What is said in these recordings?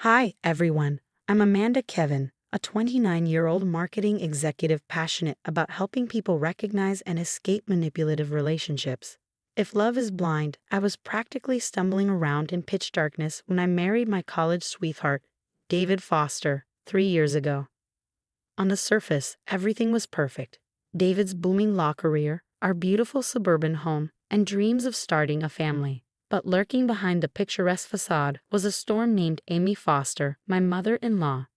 Hi, everyone. I'm Amanda Kevin, a 29-year-old marketing executive passionate about helping people recognize and escape manipulative relationships. If love is blind, I was practically stumbling around in pitch darkness when I married my college sweetheart, David Foster, 3 years ago. On the surface, everything was perfect. David's booming law career, our beautiful suburban home, and dreams of starting a family. But lurking behind the picturesque facade was a storm named Amy Foster, my mother-in-law.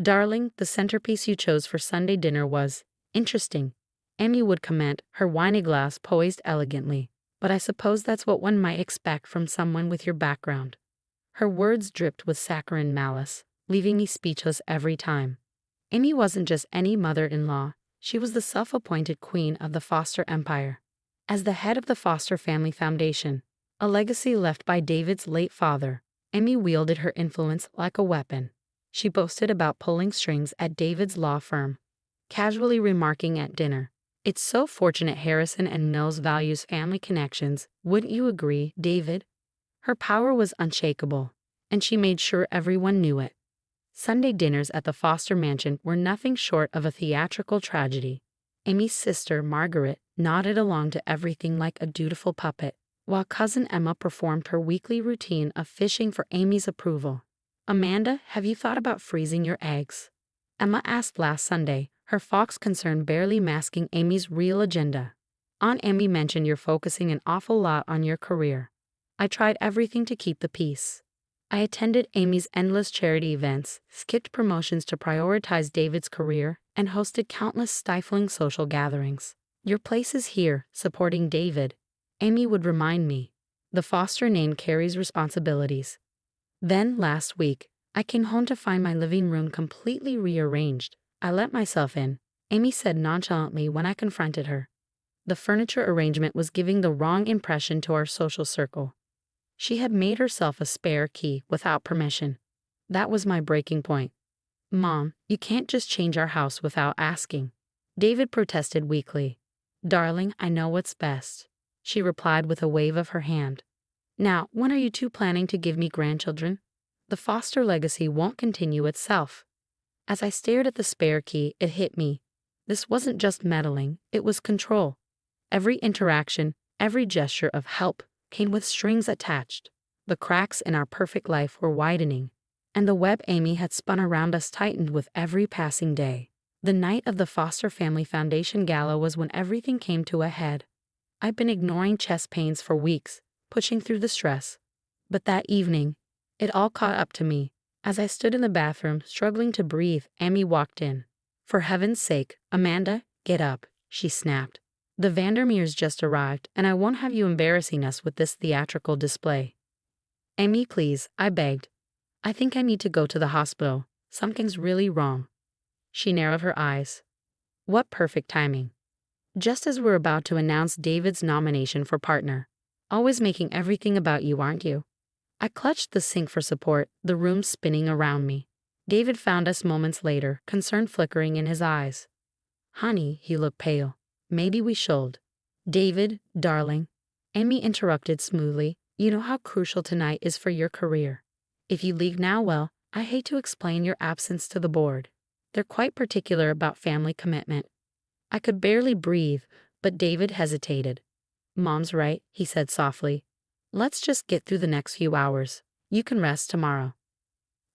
Darling, the centerpiece you chose for Sunday dinner was interesting, Amy would comment, her wine glass poised elegantly. But I suppose that's what one might expect from someone with your background. Her words dripped with saccharine malice, leaving me speechless every time. Amy wasn't just any mother-in-law, she was the self-appointed queen of the Foster empire. As the head of the Foster Family Foundation, a legacy left by David's late father, Amy wielded her influence like a weapon. She boasted about pulling strings at David's law firm, casually remarking at dinner, "It's so fortunate Harrison and Mills values family connections, wouldn't you agree, David?" Her power was unshakable, and she made sure everyone knew it. Sunday dinners at the Foster mansion were nothing short of a theatrical tragedy. Amy's sister, Margaret, nodded along to everything like a dutiful puppet, while cousin Emma performed her weekly routine of fishing for Amy's approval. "Amanda, have you thought about freezing your eggs?" Emma asked last Sunday, her fox concern barely masking Amy's real agenda. "Aunt Amy mentioned you're focusing an awful lot on your career." I tried everything to keep the peace. I attended Amy's endless charity events, skipped promotions to prioritize David's career, and hosted countless stifling social gatherings. "Your place is here, supporting David," Amy would remind me. "The Foster name carries responsibilities." Then, last week, I came home to find my living room completely rearranged. "I let myself in," Amy said nonchalantly when I confronted her. The furniture arrangement was giving the wrong impression to our social circle. She had made herself a spare key without permission. That was my breaking point. "Mom, you can't just change our house without asking," David protested weakly. "Darling, I know what's best," she replied with a wave of her hand. "Now, when are you two planning to give me grandchildren? The Foster legacy won't continue itself." As I stared at the spare key, it hit me. This wasn't just meddling, it was control. Every interaction, every gesture of help, came with strings attached. The cracks in our perfect life were widening, and the web Amy had spun around us tightened with every passing day. The night of the Foster Family Foundation Gala was when everything came to a head. I'd been ignoring chest pains for weeks, pushing through the stress. But that evening, it all caught up to me. As I stood in the bathroom, struggling to breathe, Amy walked in. "For heaven's sake, Amanda, get up," she snapped. "The Vandermeers just arrived, and I won't have you embarrassing us with this theatrical display." "Amy, please," I begged. "I think I need to go to the hospital. Something's really wrong." She narrowed her eyes. What perfect timing. Just as we're about to announce David's nomination for partner. "Always making everything about you, aren't you?" I clutched the sink for support, the room spinning around me. David found us moments later, concern flickering in his eyes. "Honey," he looked pale. "Maybe we should." "David, darling," Amy interrupted smoothly, "you know how crucial tonight is for your career. If you leave now, well, I hate to explain your absence to the board. They're quite particular about family commitment." I could barely breathe, but David hesitated. "Mom's right," he said softly. "Let's just get through the next few hours. You can rest tomorrow."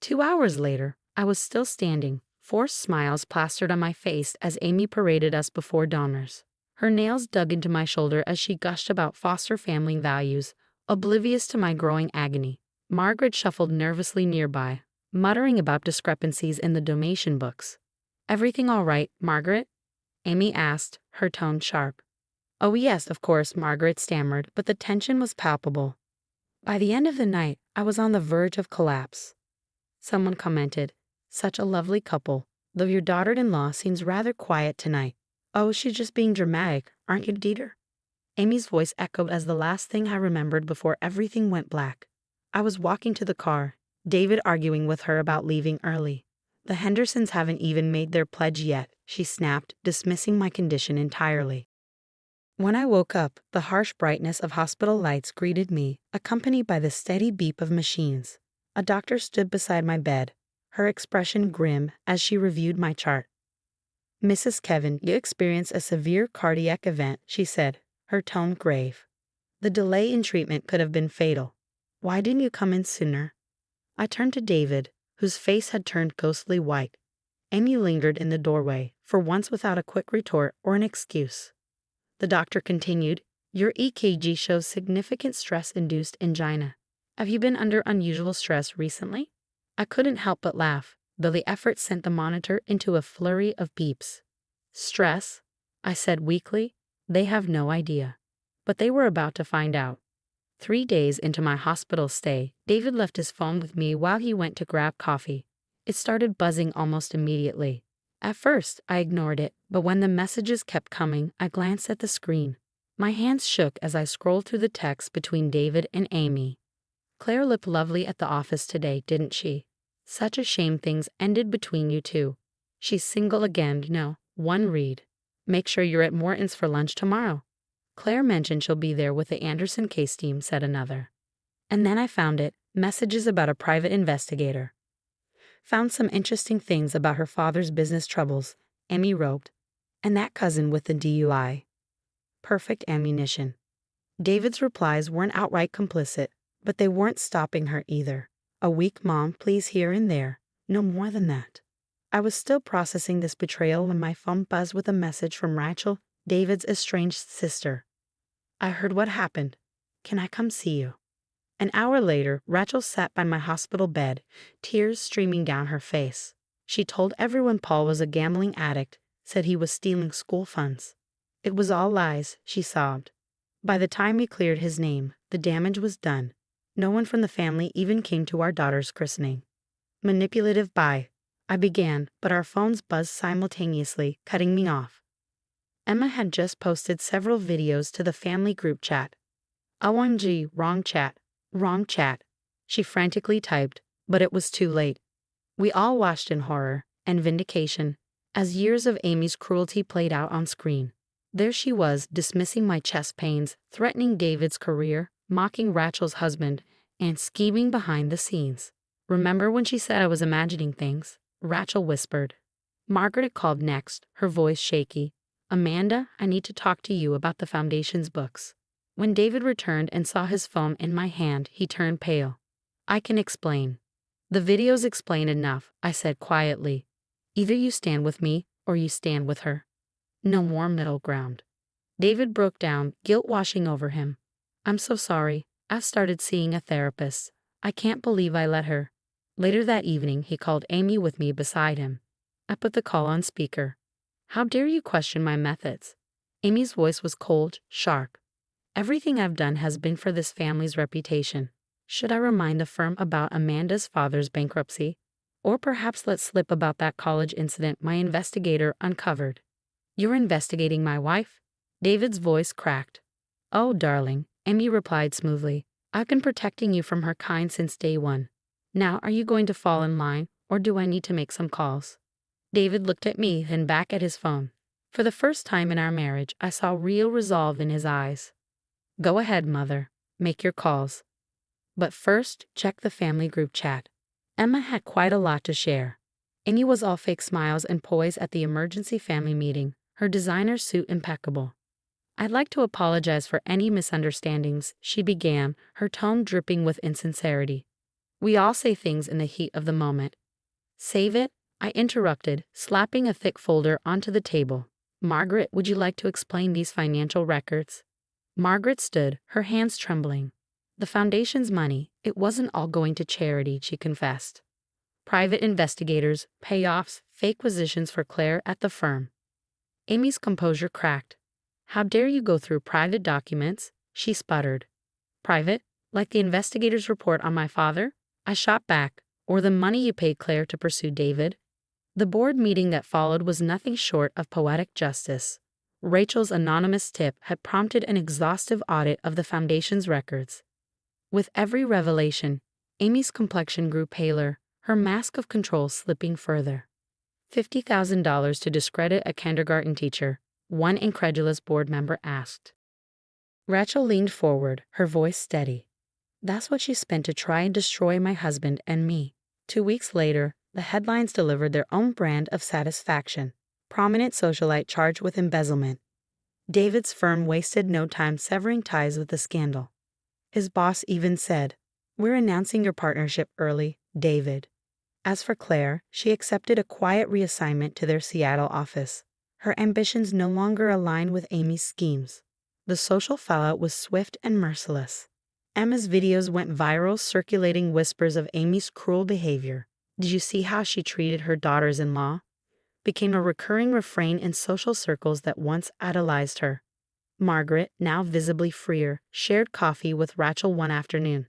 2 hours later, I was still standing, forced smiles plastered on my face as Amy paraded us before donors. Her nails dug into my shoulder as she gushed about Foster family values, oblivious to my growing agony. Margaret shuffled nervously nearby, muttering about discrepancies in the donation books. "Everything all right, Margaret?" Amy asked, her tone sharp. "Oh yes, of course," Margaret stammered, but the tension was palpable. By the end of the night, I was on the verge of collapse. Someone commented, "Such a lovely couple, though your daughter-in-law seems rather quiet tonight." "Oh, she's just being dramatic, aren't you, Dieter?" Amy's voice echoed as the last thing I remembered before everything went black. I was walking to the car, David arguing with her about leaving early. "The Hendersons haven't even made their pledge yet," she snapped, dismissing my condition entirely. When I woke up, the harsh brightness of hospital lights greeted me, accompanied by the steady beep of machines. A doctor stood beside my bed, her expression grim as she reviewed my chart. "Mrs. Kevin, you experienced a severe cardiac event," she said, her tone grave. "The delay in treatment could have been fatal. Why didn't you come in sooner?" I turned to David, whose face had turned ghostly white. Amy lingered in the doorway, for once without a quick retort or an excuse. The doctor continued, "Your EKG shows significant stress-induced angina. Have you been under unusual stress recently?" I couldn't help but laugh, though the effort sent the monitor into a flurry of beeps. "Stress?" I said weakly. "They have no idea." But they were about to find out. 3 days into my hospital stay, David left his phone with me while he went to grab coffee. It started buzzing almost immediately. At first, I ignored it, but when the messages kept coming, I glanced at the screen. My hands shook as I scrolled through the text between David and Amy. "Claire looked lovely at the office today, didn't she? Such a shame things ended between you two. She's single again, no, one read. Make sure you're at Morton's for lunch tomorrow. Claire mentioned she'll be there with the Anderson case team," said another. And then I found it, messages about a private investigator. "Found some interesting things about her father's business troubles," Amy wrote. "And that cousin with the DUI. Perfect ammunition." David's replies weren't outright complicit, but they weren't stopping her either. "A weak mom, please, here and there. No more than that." I was still processing this betrayal when my phone buzzed with a message from Rachel, David's estranged sister. "I heard what happened. Can I come see you?" An hour later, Rachel sat by my hospital bed, tears streaming down her face. She told everyone Paul was a gambling addict, said he was stealing school funds. "It was all lies," she sobbed. "By the time we cleared his name, the damage was done. No one from the family even came to our daughter's christening." "Manipulative by," I began, but our phones buzzed simultaneously, cutting me off. Emma had just posted several videos to the family group chat. "OMG, wrong chat, wrong chat," she frantically typed, but it was too late. We all watched in horror and vindication as years of Amy's cruelty played out on screen. There she was, dismissing my chest pains, threatening David's career, mocking Rachel's husband, and scheming behind the scenes. "Remember when she said I was imagining things?" Rachel whispered. Margaret called next, her voice shaky. "Amanda, I need to talk to you about the Foundation's books." When David returned and saw his phone in my hand, he turned pale. "I can explain." "The videos explain enough," I said quietly. "Either you stand with me, or you stand with her. No more middle ground." David broke down, guilt washing over him. "I'm so sorry. I've started seeing a therapist. I can't believe I let her." Later that evening, he called Amy with me beside him. I put the call on speaker. "How dare you question my methods?" Amy's voice was cold, sharp. "Everything I've done has been for this family's reputation. Should I remind the firm about Amanda's father's bankruptcy? Or perhaps let slip about that college incident my investigator uncovered?" "You're investigating my wife?" David's voice cracked. "Oh, darling," Amy replied smoothly. "I've been protecting you from her kind since day one. Now, are you going to fall in line, or do I need to make some calls?" David looked at me, then back at his phone. For the first time in our marriage, I saw real resolve in his eyes. "Go ahead, mother. Make your calls. But first, check the family group chat." Emma had quite a lot to share. Amy was all fake smiles and poise at the emergency family meeting, her designer suit impeccable. "I'd like to apologize for any misunderstandings," she began, her tone dripping with insincerity. "We all say things in the heat of the moment." "Save it," I interrupted, slapping a thick folder onto the table. "Margaret, would you like to explain these financial records?" Margaret stood, her hands trembling. "The Foundation's money, it wasn't all going to charity," she confessed. "Private investigators, payoffs, fake positions for Claire at the firm." Amy's composure cracked. "How dare you go through private documents?" she sputtered. "Private? Like the investigator's report on my father?" I shot back. "Or the money you paid Claire to pursue David?" The board meeting that followed was nothing short of poetic justice. Rachel's anonymous tip had prompted an exhaustive audit of the Foundation's records. With every revelation, Amy's complexion grew paler, her mask of control slipping further. $50,000 to discredit a kindergarten teacher, one incredulous board member asked. Rachel leaned forward, her voice steady. That's what she spent to try and destroy my husband and me. 2 weeks later, the headlines delivered their own brand of satisfaction. Prominent socialite charged with embezzlement. David's firm wasted no time severing ties with the scandal. His boss even said, "We're announcing your partnership early, David." As for Claire, she accepted a quiet reassignment to their Seattle office. Her ambitions no longer aligned with Amy's schemes. The social fallout was swift and merciless. Emma's videos went viral, circulating whispers of Amy's cruel behavior. "Did you see how she treated her daughters-in-law?" became a recurring refrain in social circles that once idolized her. Margaret, now visibly freer, shared coffee with Rachel one afternoon.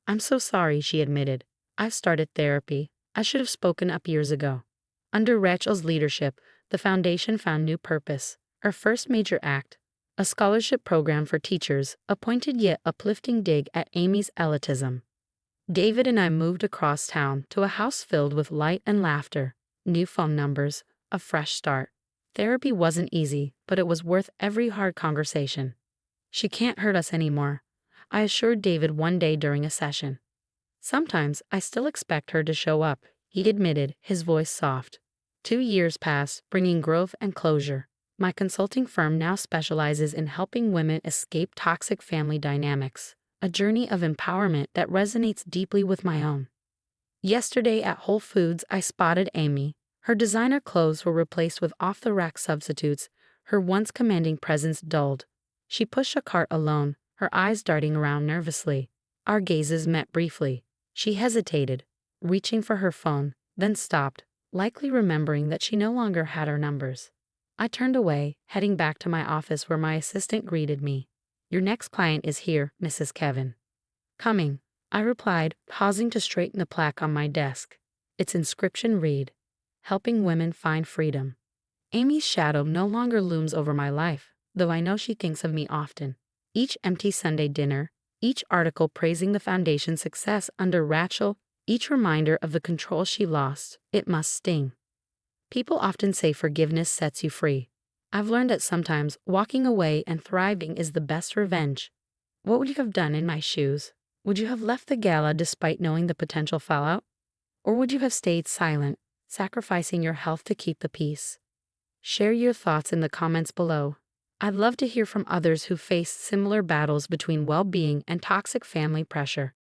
"I'm so sorry," she admitted. "I've started therapy. I should have spoken up years ago." Under Rachel's leadership, the foundation found new purpose. Our first major act, a scholarship program for teachers, a pointed yet uplifting dig at Amy's elitism. David and I moved across town to a house filled with light and laughter, new phone numbers, a fresh start. Therapy wasn't easy, but it was worth every hard conversation. "She can't hurt us anymore," I assured David one day during a session. "Sometimes I still expect her to show up," he admitted, his voice soft. 2 years passed, bringing growth and closure. My consulting firm now specializes in helping women escape toxic family dynamics, a journey of empowerment that resonates deeply with my own. Yesterday at Whole Foods, I spotted Amy. Her designer clothes were replaced with off-the-rack substitutes, her once commanding presence dulled. She pushed a cart alone, her eyes darting around nervously. Our gazes met briefly. She hesitated, reaching for her phone, then stopped, likely remembering that she no longer had our numbers. I turned away, heading back to my office where my assistant greeted me. "Your next client is here, Mrs. Kevin." "Coming," I replied, pausing to straighten the plaque on my desk. Its inscription read, "Helping women find freedom." Amy's shadow no longer looms over my life, though I know she thinks of me often. Each empty Sunday dinner, each article praising the foundation's success under Rachel, each reminder of the control she lost, it must sting. People often say forgiveness sets you free. I've learned that sometimes walking away and thriving is the best revenge. What would you have done in my shoes? Would you have left the gala despite knowing the potential fallout? Or would you have stayed silent, sacrificing your health to keep the peace? Share your thoughts in the comments below. I'd love to hear from others who face similar battles between well-being and toxic family pressure.